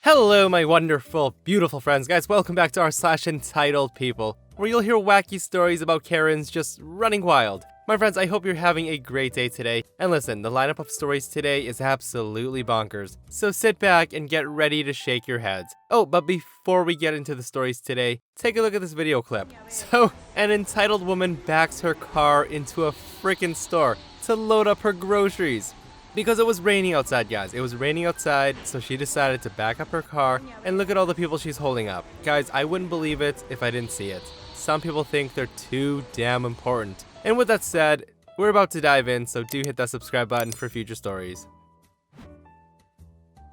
Hello, my wonderful, beautiful friends. Guys, welcome back to r/EntitledPeople, where you'll hear wacky stories about Karens just running wild. My friends, I hope you're having a great day today. And listen, the lineup of stories today is absolutely bonkers. So sit back and get ready to shake your heads. Oh, but before we get into the stories today, take a look at this video clip. So, an entitled woman backs her car into a frickin' store to load up her groceries. Because it was raining outside, guys. It was raining outside, so she decided to back up her car and look at all the people she's holding up. Guys, I wouldn't believe it if I didn't see it. Some people think they're too damn important. And with that said, we're about to dive in, so do hit that subscribe button for future stories.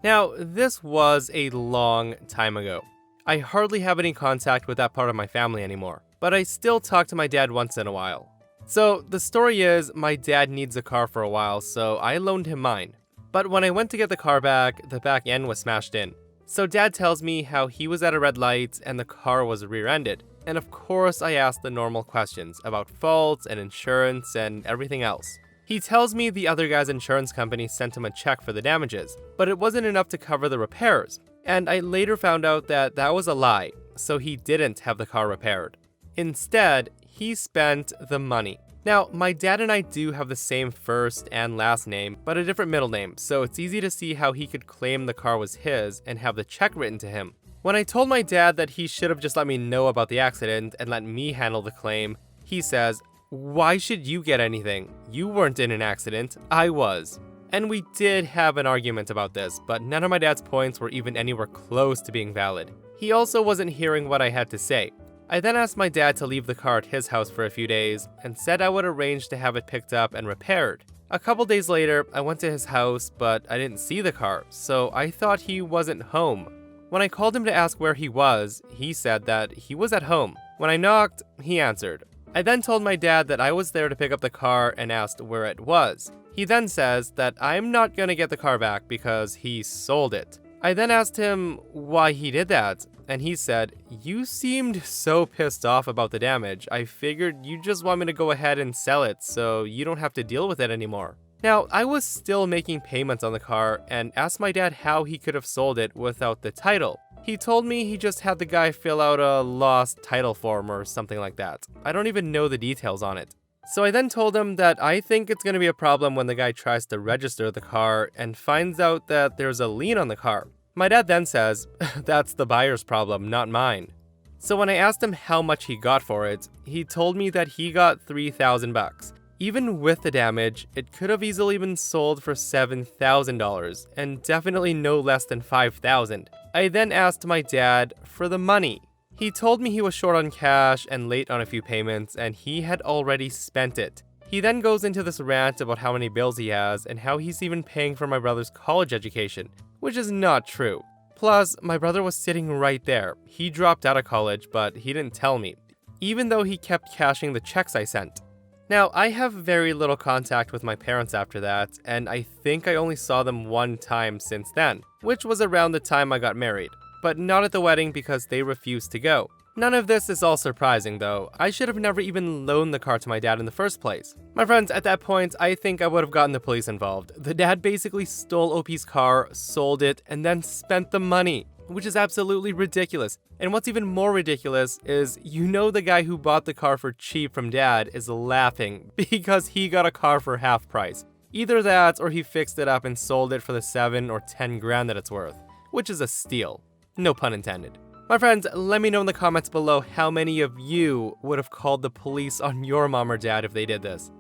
Now, this was a long time ago. I hardly have any contact with that part of my family anymore, but I still talk to my dad once in a while. So, the story is, my dad needs a car for a while, so I loaned him mine. But when I went to get the car back, the back end was smashed in. So dad tells me how he was at a red light and the car was rear-ended. And of course I asked the normal questions about faults and insurance and everything else. He tells me the other guy's insurance company sent him a check for the damages, but it wasn't enough to cover the repairs. And I later found out that that was a lie, so he didn't have the car repaired. Instead, he spent the money. Now, my dad and I do have the same first and last name, but a different middle name, so it's easy to see how he could claim the car was his and have the check written to him. When I told my dad that he should have just let me know about the accident and let me handle the claim, he says, "Why should you get anything? You weren't in an accident, I was." And we did have an argument about this, but none of my dad's points were even anywhere close to being valid. He also wasn't hearing what I had to say. I then asked my dad to leave the car at his house for a few days and said I would arrange to have it picked up and repaired. A couple days later, I went to his house, but I didn't see the car, so I thought he wasn't home. When I called him to ask where he was, he said that he was at home. When I knocked, he answered. I then told my dad that I was there to pick up the car and asked where it was. He then says that I'm not gonna get the car back because he sold it. I then asked him why he did that, and he said, "You seemed so pissed off about the damage, I figured you just want me to go ahead and sell it so you don't have to deal with it anymore." Now, I was still making payments on the car and asked my dad how he could have sold it without the title. He told me he just had the guy fill out a lost title form or something like that. I don't even know the details on it. So I then told him that I think it's going to be a problem when the guy tries to register the car and finds out that there's a lien on the car. My dad then says, "That's the buyer's problem, not mine." So when I asked him how much he got for it, he told me that he got $3,000. Even with the damage, it could have easily been sold for $7,000 and definitely no less than $5,000. I then asked my dad for the money. He told me he was short on cash and late on a few payments and he had already spent it. He then goes into this rant about how many bills he has and how he's even paying for my brother's college education, which is not true. Plus, my brother was sitting right there. He dropped out of college, but he didn't tell me, even though he kept cashing the checks I sent. Now, I have very little contact with my parents after that, and I think I only saw them one time since then, which was around the time I got married, but not at the wedding because they refused to go. None of this is all surprising though. I should have never even loaned the car to my dad in the first place. My friends, at that point, I think I would have gotten the police involved. The dad basically stole OP's car, sold it, and then spent the money, which is absolutely ridiculous. And what's even more ridiculous is, the guy who bought the car for cheap from dad is laughing because he got a car for half price. Either that or he fixed it up and sold it for the 7 or 10 grand that it's worth, which is a steal. No pun intended. My friends, let me know in the comments below how many of you would have called the police on your mom or dad if they did this.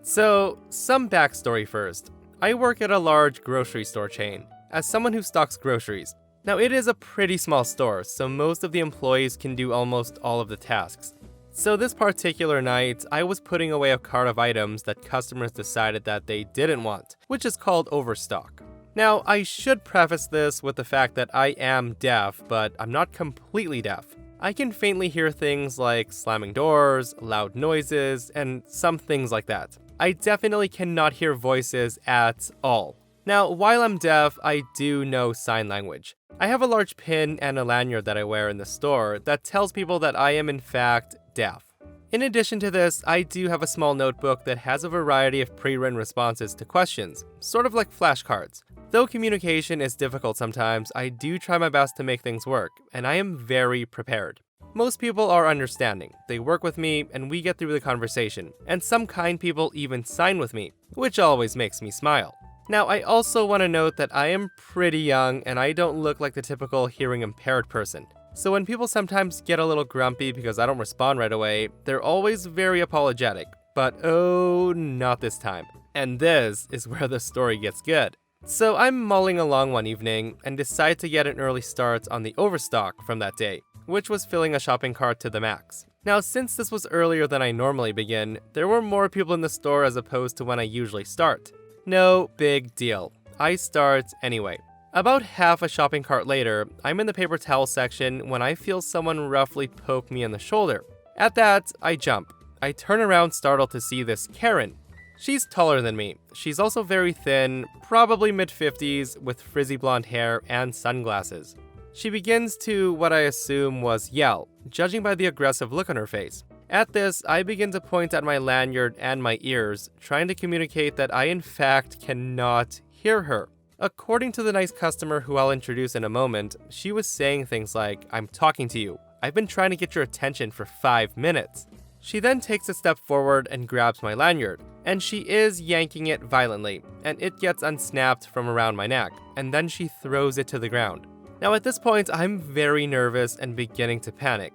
So, some backstory first. I work at a large grocery store chain, as someone who stocks groceries. Now, it is a pretty small store, so most of the employees can do almost all of the tasks. So this particular night, I was putting away a cart of items that customers decided that they didn't want, which is called overstock. Now, I should preface this with the fact that I am deaf, but I'm not completely deaf. I can faintly hear things like slamming doors, loud noises, and some things like that. I definitely cannot hear voices at all. Now, while I'm deaf, I do know sign language. I have a large pin and a lanyard that I wear in the store that tells people that I am in fact deaf. In addition to this, I do have a small notebook that has a variety of pre-written responses to questions, sort of like flashcards. Though communication is difficult sometimes, I do try my best to make things work, and I am very prepared. Most people are understanding. They work with me, and we get through the conversation, and some kind people even sign with me, which always makes me smile. Now, I also want to note that I am pretty young, and I don't look like the typical hearing impaired person. So when people sometimes get a little grumpy because I don't respond right away, they're always very apologetic. But oh, not this time. And this is where the story gets good. So I'm mulling along one evening and decide to get an early start on the overstock from that day, which was filling a shopping cart to the max. Now, since this was earlier than I normally begin, there were more people in the store as opposed to when I usually start. No big deal. I start anyway. About half a shopping cart later, I'm in the paper towel section when I feel someone roughly poke me in the shoulder. At that, I jump. I turn around startled to see this Karen. She's taller than me. She's also very thin, probably mid-50s, with frizzy blonde hair and sunglasses. She begins to, what I assume was yell, judging by the aggressive look on her face. At this, I begin to point at my lanyard and my ears, trying to communicate that I in fact cannot hear her. According to the nice customer who I'll introduce in a moment, she was saying things like, "I'm talking to you. I've been trying to get your attention for 5 minutes." She then takes a step forward and grabs my lanyard, and she is yanking it violently, and it gets unsnapped from around my neck, and then she throws it to the ground. Now at this point, I'm very nervous and beginning to panic.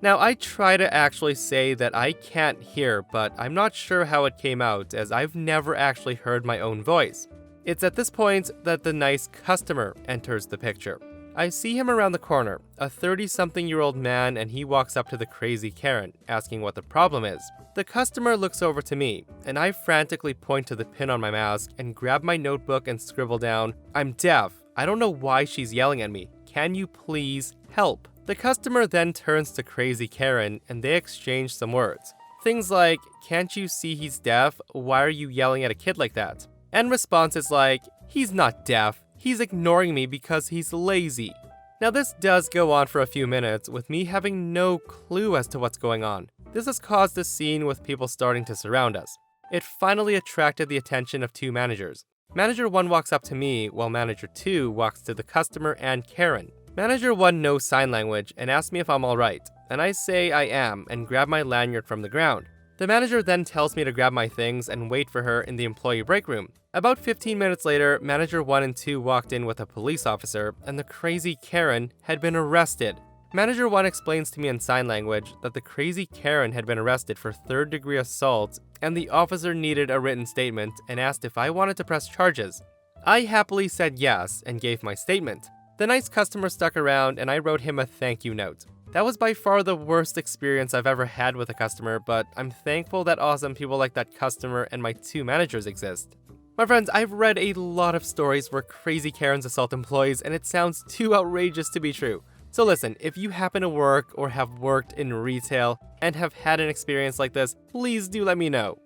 Now I try to actually say that I can't hear, but I'm not sure how it came out as I've never actually heard my own voice. It's at this point that the nice customer enters the picture. I see him around the corner, a 30-something-year-old man, and he walks up to the crazy Karen, asking what the problem is. The customer looks over to me, and I frantically point to the pin on my mask and grab my notebook and scribble down, "I'm deaf. I don't know why she's yelling at me. Can you please help?" The customer then turns to crazy Karen, and they exchange some words. Things like, "Can't you see he's deaf? Why are you yelling at a kid like that?" And responses like, "He's not deaf. He's ignoring me because he's lazy." Now this does go on for a few minutes, with me having no clue as to what's going on. This has caused a scene with people starting to surround us. It finally attracted the attention of 2 managers. Manager 1 walks up to me, while Manager 2 walks to the customer and Karen. Manager 1 knows sign language and asks me if I'm alright, and I say I am and grab my lanyard from the ground. The manager then tells me to grab my things and wait for her in the employee break room. About 15 minutes later, Manager 1 and 2 walked in with a police officer, and the crazy Karen had been arrested. Manager 1 explains to me in sign language that the crazy Karen had been arrested for 3rd-degree assault, and the officer needed a written statement and asked if I wanted to press charges. I happily said yes and gave my statement. The nice customer stuck around, and I wrote him a thank you note. That was by far the worst experience I've ever had with a customer, but I'm thankful that awesome people like that customer and my 2 managers exist. My friends, I've read a lot of stories where crazy Karens assault employees, and it sounds too outrageous to be true. So listen, if you happen to work or have worked in retail and have had an experience like this, please do let me know.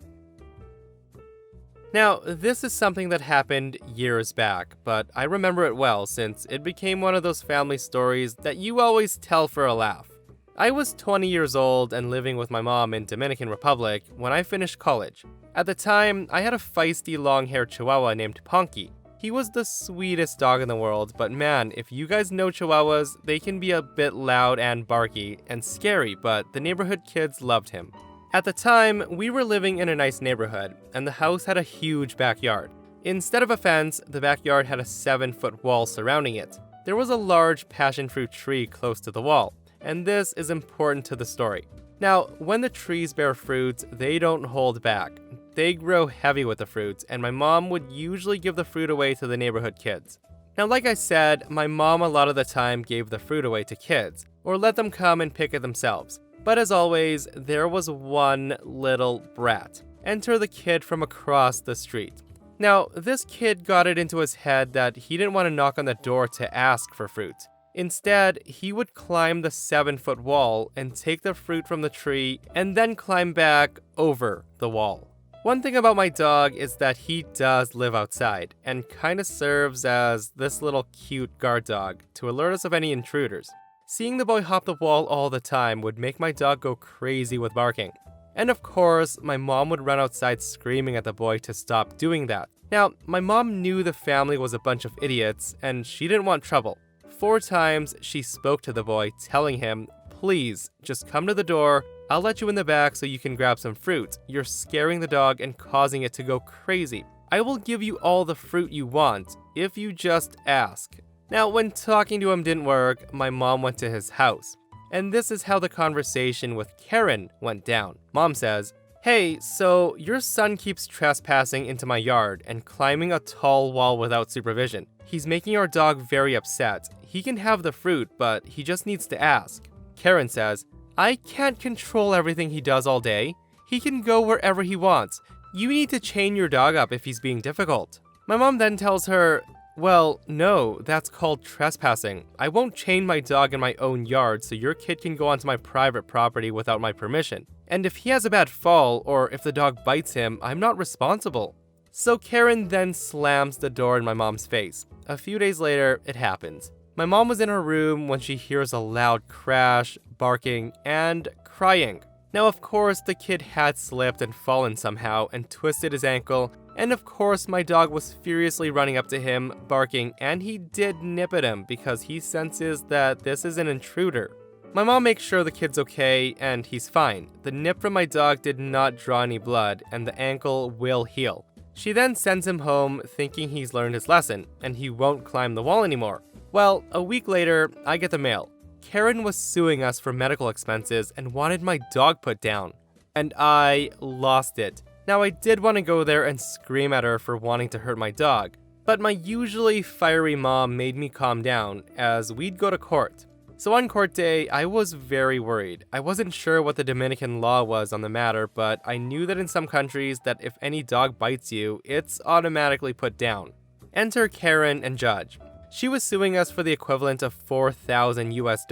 Now, this is something that happened years back, but I remember it well since it became one of those family stories that you always tell for a laugh. I was 20 years old and living with my mom in Dominican Republic when I finished college. At the time, I had a feisty long-haired chihuahua named Ponky. He was the sweetest dog in the world, but man, if you guys know chihuahuas, they can be a bit loud and barky and scary, but the neighborhood kids loved him. At the time, we were living in a nice neighborhood, and the house had a huge backyard. Instead of a fence, the backyard had a 7-foot wall surrounding it. There was a large passion fruit tree close to the wall, and this is important to the story. Now, when the trees bear fruit, they don't hold back. They grow heavy with the fruit, and my mom would usually give the fruit away to the neighborhood kids. Now, like I said, my mom a lot of the time gave the fruit away to kids, or let them come and pick it themselves. But as always, there was one little brat. Enter the kid from across the street. Now, this kid got it into his head that he didn't want to knock on the door to ask for fruit. Instead, he would climb the 7-foot wall and take the fruit from the tree and then climb back over the wall. One thing about my dog is that he does live outside and kind of serves as this little cute guard dog to alert us of any intruders. Seeing the boy hop the wall all the time would make my dog go crazy with barking. And of course, my mom would run outside screaming at the boy to stop doing that. Now, my mom knew the family was a bunch of idiots, and she didn't want trouble. 4 times she spoke to the boy, telling him, "Please, just come to the door. I'll let you in the back so you can grab some fruit. You're scaring the dog and causing it to go crazy. I will give you all the fruit you want, if you just ask." Now, when talking to him didn't work, my mom went to his house. And this is how the conversation with Karen went down. Mom says, "Hey, so your son keeps trespassing into my yard and climbing a tall wall without supervision. He's making our dog very upset. He can have the fruit, but he just needs to ask." Karen says, "I can't control everything he does all day. He can go wherever he wants. You need to chain your dog up if he's being difficult." My mom then tells her, "Well, no, that's called trespassing. I won't chain my dog in my own yard so your kid can go onto my private property without my permission. And if he has a bad fall, or if the dog bites him, I'm not responsible." So Karen then slams the door in my mom's face. A few days later, it happens. My mom was in her room when she hears a loud crash, barking, and crying. Now, of course, the kid had slipped and fallen somehow and twisted his ankle, and of course my dog was furiously running up to him, barking, and he did nip at him because he senses that this is an intruder. My mom makes sure the kid's okay, and he's fine. The nip from my dog did not draw any blood, and the ankle will heal. She then sends him home thinking he's learned his lesson, and he won't climb the wall anymore. Well, a week later, I get the mail. Karen was suing us for medical expenses and wanted my dog put down. And I lost it. Now, I did want to go there and scream at her for wanting to hurt my dog, but my usually fiery mom made me calm down as we'd go to court. So on court day, I was very worried. I wasn't sure what the Dominican law was on the matter, but I knew that in some countries that if any dog bites you, it's automatically put down. Enter Karen and judge. She was suing us for the equivalent of $4,000 US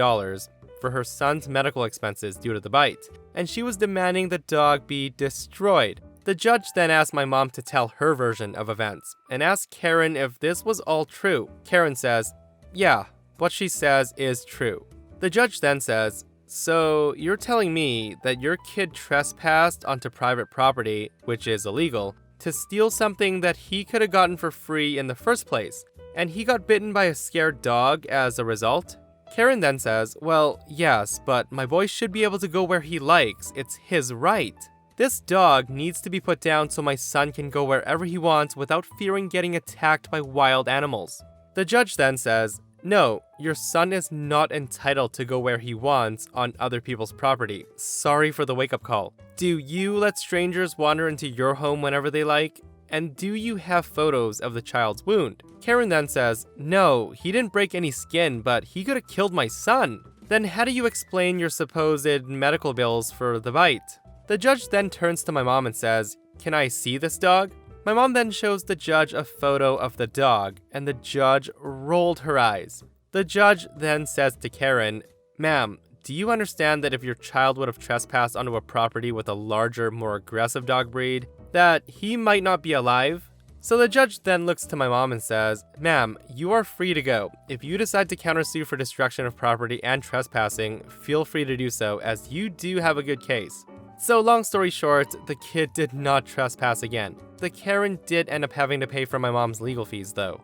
for her son's medical expenses due to the bite, and she was demanding the dog be destroyed. The judge then asked my mom to tell her version of events, and asked Karen if this was all true. Karen says, "Yeah, what she says is true." The judge then says, "So you're telling me that your kid trespassed onto private property, which is illegal, to steal something that he could have gotten for free in the first place, and he got bitten by a scared dog as a result?" Karen then says, "Well, yes, but my boy should be able to go where he likes. It's his right. This dog needs to be put down so my son can go wherever he wants without fearing getting attacked by wild animals." The judge then says, "No, your son is not entitled to go where he wants on other people's property. Sorry for the wake-up call. Do you let strangers wander into your home whenever they like? And do you have photos of the child's wound?" Karen then says, "No, he didn't break any skin, but he could have killed my son. Then how do you explain your supposed medical bills for the bite?" The judge then turns to my mom and says, "Can I see this dog?" My mom then shows the judge a photo of the dog, and the judge rolled her eyes. The judge then says to Karen, "Ma'am, do you understand that if your child would have trespassed onto a property with a larger, more aggressive dog breed, that he might not be alive?" So the judge then looks to my mom and says, "Ma'am, you are free to go. If you decide to countersue for destruction of property and trespassing, feel free to do so, as you do have a good case." So long story short, the kid did not trespass again. The Karen did end up having to pay for my mom's legal fees though.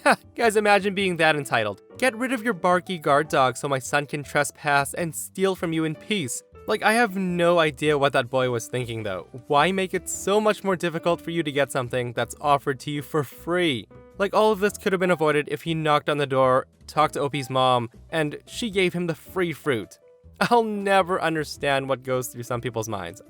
Ha, guys, imagine being that entitled. Get rid of your barky guard dog so my son can trespass and steal from you in peace. Like, I have no idea what that boy was thinking though. Why make it so much more difficult for you to get something that's offered to you for free? Like, all of this could have been avoided if he knocked on the door, talked to Opie's mom, and she gave him the free fruit. I'll never understand what goes through some people's minds.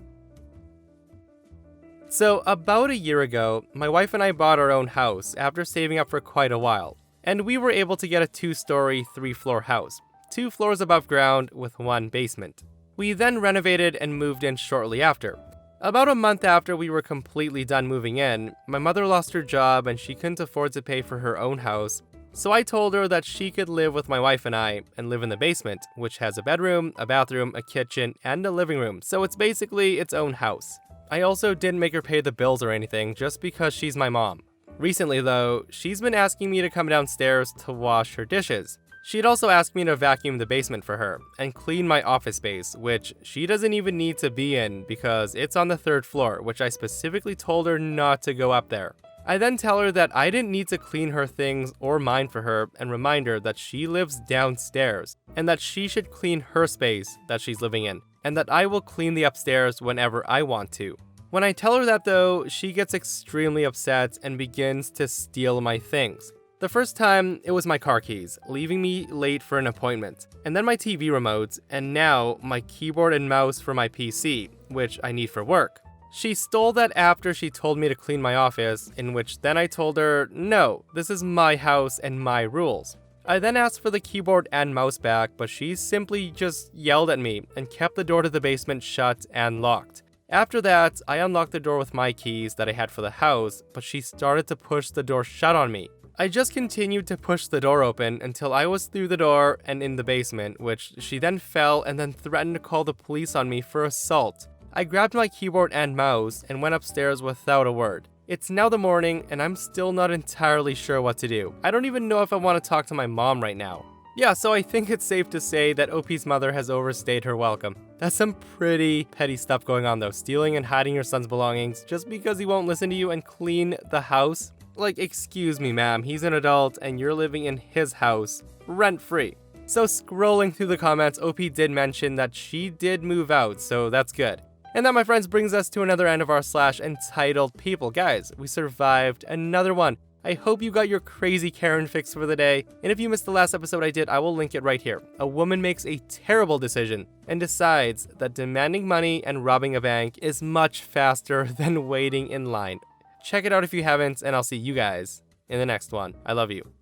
So about a year ago, my wife and I bought our own house after saving up for quite a while. And we were able to get a 2-story, 3-floor house, 2 floors above ground with 1 basement. We then renovated and moved in shortly after. About a month after we were completely done moving in, my mother lost her job and she couldn't afford to pay for her own house. So I told her that she could live with my wife and I and live in the basement, which has a bedroom, a bathroom, a kitchen, and a living room, so it's basically its own house. I also didn't make her pay the bills or anything just because she's my mom. Recently though, she's been asking me to come downstairs to wash her dishes. She'd also asked me to vacuum the basement for her and clean my office space, which she doesn't even need to be in because it's on the 3rd floor, which I specifically told her not to go up there. I then tell her that I didn't need to clean her things or mine for her and remind her that she lives downstairs and that she should clean her space that she's living in and that I will clean the upstairs whenever I want to. When I tell her that though, she gets extremely upset and begins to steal my things. The first time, it was my car keys, leaving me late for an appointment, and then my TV remote, and now my keyboard and mouse for my PC, which I need for work. She stole that after she told me to clean my office, in which then I told her, no, this is my house and my rules. I then asked for the keyboard and mouse back, but she simply just yelled at me and kept the door to the basement shut and locked. After that, I unlocked the door with my keys that I had for the house, but she started to push the door shut on me. I just continued to push the door open until I was through the door and in the basement, which she then fell and then threatened to call the police on me for assault. I grabbed my keyboard and mouse and went upstairs without a word. It's now the morning and I'm still not entirely sure what to do. I don't even know if I want to talk to my mom right now. Yeah, so I think it's safe to say that OP's mother has overstayed her welcome. That's some pretty petty stuff going on though, stealing and hiding your son's belongings just because he won't listen to you and clean the house. Like, excuse me ma'am, he's an adult and you're living in his house, rent-free. So scrolling through the comments, OP did mention that she did move out, so that's good. And that, my friends, brings us to another end of our entitled people. Guys, we survived another one. I hope you got your crazy Karen fix for the day. And if you missed the last episode I did, I will link it right here. A woman makes a terrible decision and decides that demanding money and robbing a bank is much faster than waiting in line. Check it out if you haven't, and I'll see you guys in the next one. I love you.